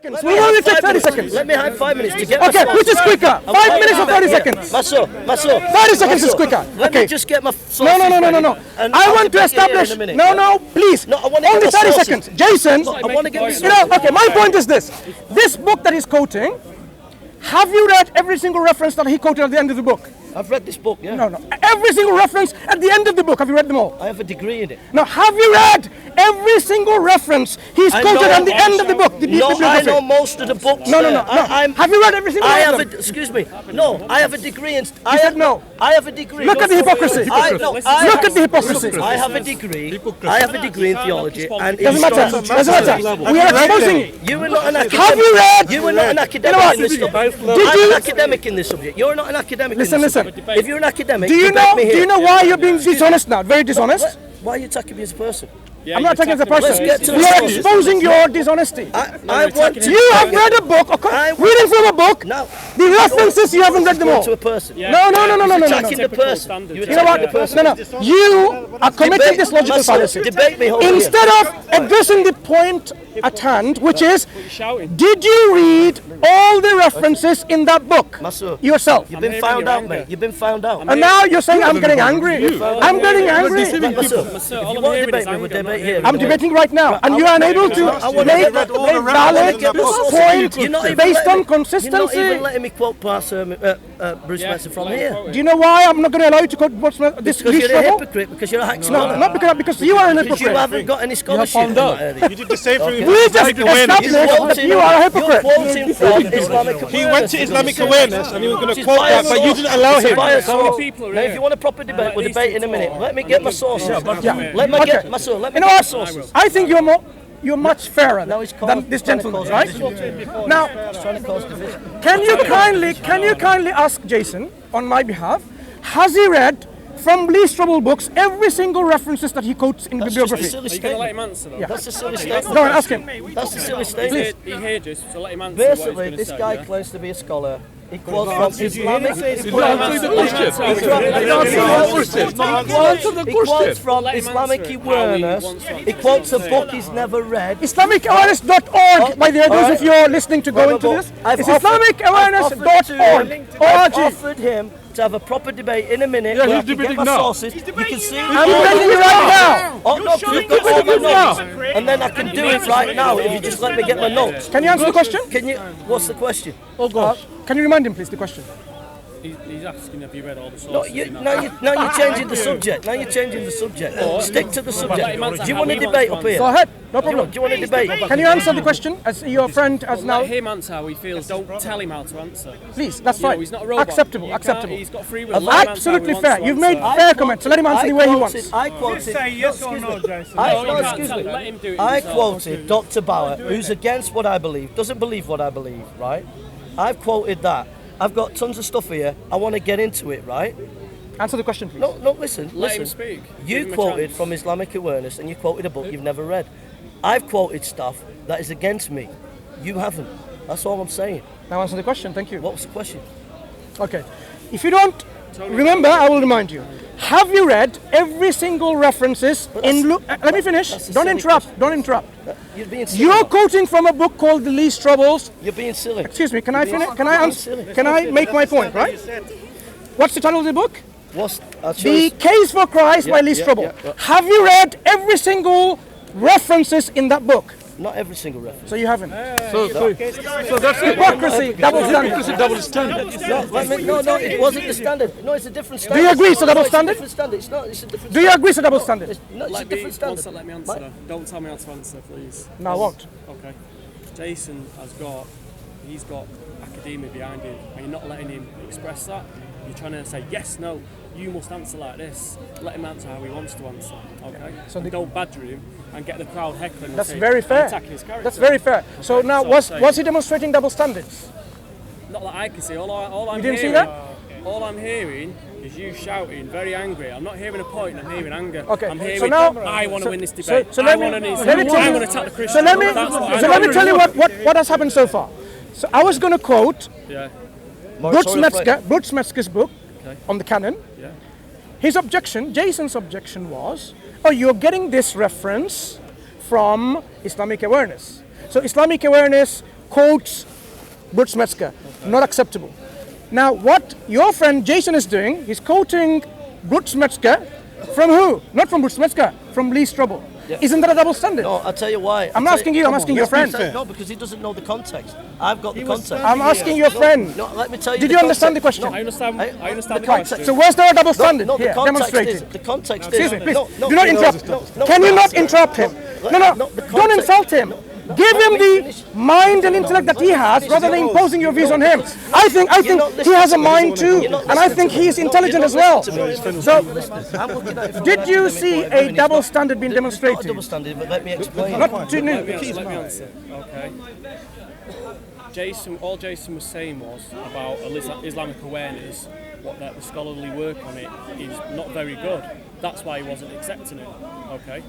We only take 30 seconds. Let me have 5 minutes to get Okay, which is quicker? 5 minutes or 30 seconds? Mansur. 30 seconds is quicker. Let me just get my sources No. I want to establish. No, please. No, I want to only get 30 sources. seconds. Jason, I want to get okay, my point is this. This book that he's quoting, have you read every single reference that he quoted at the end of the book? I've read this book, yeah. No. Every single reference at the end of the book. Have you read them all? I have a degree in it. Now, have you read every single reference he's quoted at the end of the book? I know most of the books. No. Have you read every single one of them? Excuse me. No, I have a degree in... He said no. I have a degree. Look at the hypocrisy. Look at the hypocrisy. I have a degree. I have a degree in theology and... Doesn't matter. We are exposing. You are not an academic. Have you read? You are not an academic in this subject. I'm an academic in this subject. You're not an academic. Listen. If you're an academic, do you know why you're being dishonest now? Very dishonest. Why are you attacking me as a person? Yeah, I'm not attacking as a person. We are exposing your dishonesty. You have read a book, reading from a book. No. The references you haven't read them all. To a person. Yeah. No. Attacking the person. You know what? No. You are committing this logical fallacy. Debate me. Instead of addressing the point at hand, which is, did you read all the references in that book yourself? You've been found out, mate. You've been found out. And now you're saying I'm getting angry. I'm getting angry. I'm debating right now, and you are unable to make a valid point based on consistency. You're not even letting me quote Bruce Mansur from here. Do you know why I'm not going to allow you to quote this? Because you're a hypocrite. Because you're a hack scholar. No, not because you are an hypocrite. You haven't got any scholarship. You did the same thing. We just established that you are a hypocrite. You're quoting from Islamic awareness. He went to Islamic awareness and he was going to quote that, but you didn't allow him. Now, if you want a proper debate, we'll debate in a minute. Let me get my sources. Let me get my sources. I think you're much fairer than this gentleman, right? Now, can you kindly ask Jason on my behalf? Has he read from least trouble books every single references that he quotes in the bibliography? Are you going to let him answer though? Yeah. That's a silly statement. Go and ask him. That's a silly statement. He heard you, so let him answer. Basically, this guy claims to be a scholar. He quotes from Islamic. He quotes from Islamic awareness. He quotes a book he's never read. IslamicAwareness.org. By the way, those of you are listening to go into this, it's IslamicAwareness.org. I've offered him to have a proper debate in a minute. Yeah, where he's I can get debating my now. sources. You can see. I'm debating right now. Oh no, you've got all my notes, and then I can do it right now if you just let me get my notes. Can you answer the question? Can you? What's the question? Oh gosh. Can you remind him, please, the question? He's asking if you read all the sources. Now you're changing the subject. Now you're changing the subject. Stick to the subject. Do you want a debate up here? Go ahead. No problem. Do you want a debate? Can you answer the question as your friend has now? Let him answer how he feels. Don't tell him how to answer. Please, that's fine. He's not a robot. Acceptable. He's got free will. Absolutely fair. You've made fair comments, so let him answer the way he wants. I quoted. Say yes or no, Jason. Let him do it. I quoted Dr. Bauer, who's against what I believe, doesn't believe what I believe, right? I've quoted that. I've got tons of stuff here. I want to get into it, right? Answer the question, please. No, listen. Let him speak. You quoted from Islamic awareness and you quoted a book you've never read. I've quoted stuff that is against me. You haven't. That's all I'm saying. Now answer the question. Thank you. What was the question? Okay. If you don't remember, I will remind you. Have you read every single references in Luke? Let me finish. Don't interrupt. You're being silly. You're quoting from a book called The Least Troubles. You're being silly. Excuse me. Can I finish? Can I answer? Can I make my point? Right. What's the title of the book? The Case for Christ by Least Trouble. Have you read every single references in that book? Not every single reference. So you haven't. So that's Hypocrisy, double standard. double standard. No, it wasn't the standard. No, it's a different standard. Do you agree it's a double standard? It's a different standard. It's a different. Do you agree it's a double standard? No, it's a different standard. Let me answer. Don't tell me how to answer, please. No, I won't. Okay. Jason he's got academia behind him, and you're not letting him express that. You're trying to say yes, no. You must answer like this. Let him answer how he wants to answer. Okay. So don't badger him and get the crowd heckling. That's very fair. Attacking his character. That's very fair. So now, was he demonstrating double standards? Not that I can see. All I'm You didn't see hearing, that? All I'm hearing is you shouting, very angry. I'm not hearing a point. I'm hearing anger. Okay. I'm hearing. So now, I want to win this debate. So let me I want to attack the Christians. So let me tell you what has happened so far. So I was going to quote Bruce Metzger's book on the canon. Yeah. His objection, Jason's objection was, oh, you're getting this reference from Islamic awareness. So Islamic awareness quotes Bruce Metzger. Not acceptable. Now, what your friend Jason is doing, he's quoting Bruce Metzger from who? Not from Bruce Metzger, from Lee Strobel. Yeah. Isn't that a double standard? No, I'll tell you why. I'm not asking you, I'm asking your friend. No, because he doesn't know the context. I've got the context. I'm asking your friend. No, let me tell you. Did you understand the question? I understand. I understand the Right, question. so where's the double standard? No, the Here, context demonstrate is. it. The context Excuse is. me, please. No, Do not interrupt. Can you not interrupt him? No, the don't context- insult him. Give him the mind and intellect that he has, rather than imposing your views on him. I think he has a mind too, and I think he is intelligent as well. So, did you see a double standard being Not a demonstrated? double standard, but let me explain. Not to Let me answer. Okay. All Jason was saying was about Islamic awareness, what the scholarly work on it is not very good. That's why he wasn't accepting it. Okay.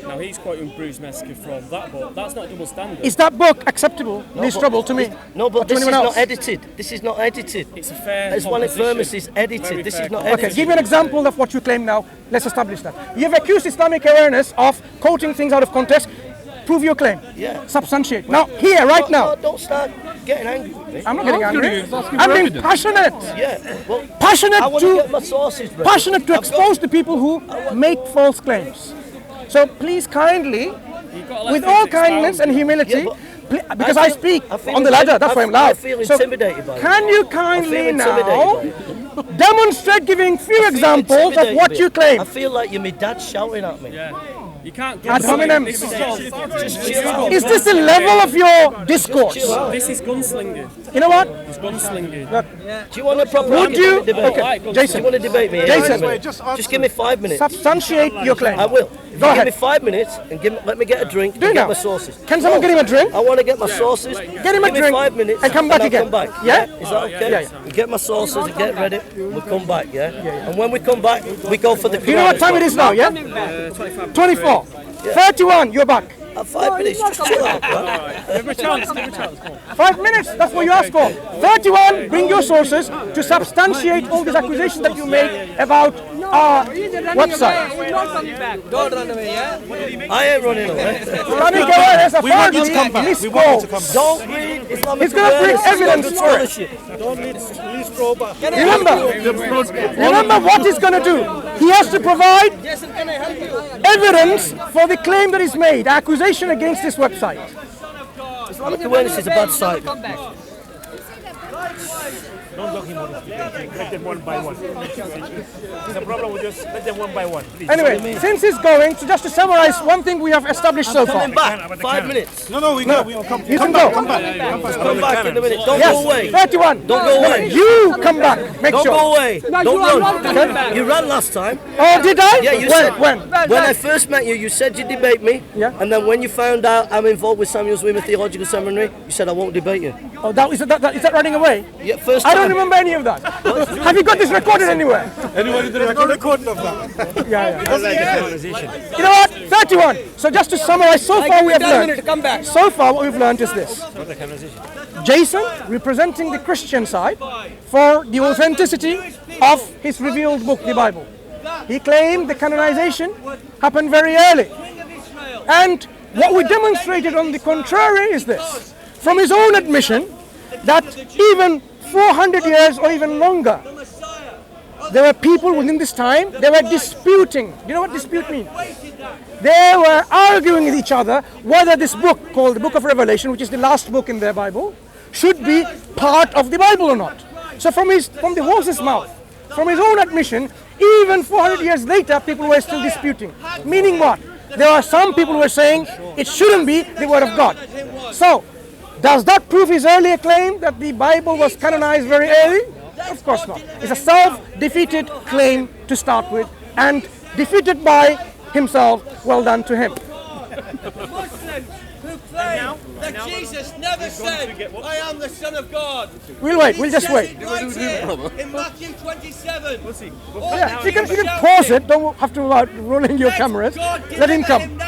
Now he's quoting Bruce Metzger from that book. That's not double standard. Is that book acceptable? Lee Strobel to me. No, but Or to this is anyone not else? edited. This is not edited. It's a fair. As one composition. infirmis is edited. Very This fair is not composition. Okay, edited. give me an example of what you claim now. Let's establish that. You've accused Islamic awareness of quoting things out of context. Prove your claim. Yeah. Substantiate. Now, here, right now. No, don't start getting angry with me. I'm not getting angry. He's asking I'm for being evidence. passionate. Yeah. Well, Passionate I want to get to my sources ready. passionate to I've got- expose the people who make false claims. So please kindly, You've got to let with things all kindness and expound. humility, Yeah, but because I I feel- speak I feel on the ladder, intim- that's why I'm I loud. feel So intimidated by it. can you I kindly feel now intimidated by it. demonstrate giving few I feel examples of intimidated what by you it. claim? I feel like you're my dad shouting at me. Yeah. You can't. Ad hominem. This is Is this the level of your discourse? This is gunslinging. You know what? It's gunslinging. Do you want a proper Would you? debate? Okay, Do you Jason, want to debate me? Jason. Just give me 5 minutes. substantiate your claim. I will. If Go you ahead. give me 5 minutes and let me get a drink Do and now. get my sources. Can someone get him a drink? I want to get my sources. Get him a Give me drink 5 minutes and come back I'll again. Come back. Yeah? Is that okay? Yeah. You get my sources and get ready. We'll come back. Yeah. And when we come back, we go for the. Do you know what time it is now, yeah? 24. 31, you're back. 5 minutes. Just chill out. Right? Give him a chance. Give him a chance. Come on. 5 minutes, that's what you asked for. 31, bring your sources to substantiate all these accusations that you make about our website. Don't run away, yeah? I ain't running away. Islamic awareness We want you to come back. We want you to come back. Don't read Islamic He's gonna bring awareness, evidence it's for it. scholarship. Don't leave Strober. Remember what he's going to do. He has to provide Jason, can I help you? evidence for the claim that is made, accusation against this website. Islamic awareness is a bad site. Don't lock him on his debate. Let them one by one. There's a problem with just let them one by one, please. Anyway, since he's going, so just to summarize one thing we have established so far. Coming back. 5 minutes. No, we come. You can go. Come back in a minute. Don't go away. Yes, 31. Don't go away. You come back. Make Don't sure. go away. Don't run. You ran last time. Oh, did I? Yeah, you when? said When? When I first met you, you said you'd debate me. Yeah. And then when you found out I'm involved with Samuel's Women Theological Seminary, you said I won't debate you. Oh, is that running away? Yeah, first I time. don't remember any of that. Have you got this recorded anywhere? Anybody did no recording of that. Yeah. I like the canonization. You know what? 31. So just to summarize, so far we have Tell me to learned. come back. So far what we've learned is this. What the canonization? Jason, representing the Christian side, for the authenticity of his revealed book, the Bible. He claimed the canonization happened very early. And what we demonstrated on the contrary is this. From his own admission, that even 400 years or even longer, there were people within this time, they were disputing. Do you know what dispute means? They were arguing with each other whether this book, called the Book of Revelation, which is the last book in their Bible, should be part of the Bible or not. So from the horse's mouth, from his own admission, even 400 years later, people were still disputing. Meaning what? There are some people who were saying it shouldn't be the Word of God. So, does that prove his earlier claim that the Bible was canonized very early? Of course not. It's a self-defeated claim to start with, and defeated by himself. Well done to him. Muslims who claim that Jesus never said, I am the Son of God. We'll wait. We'll just wait. Right here in Matthew 27. Yeah, you can pause it. Don't have to rolling your cameras. Let him come.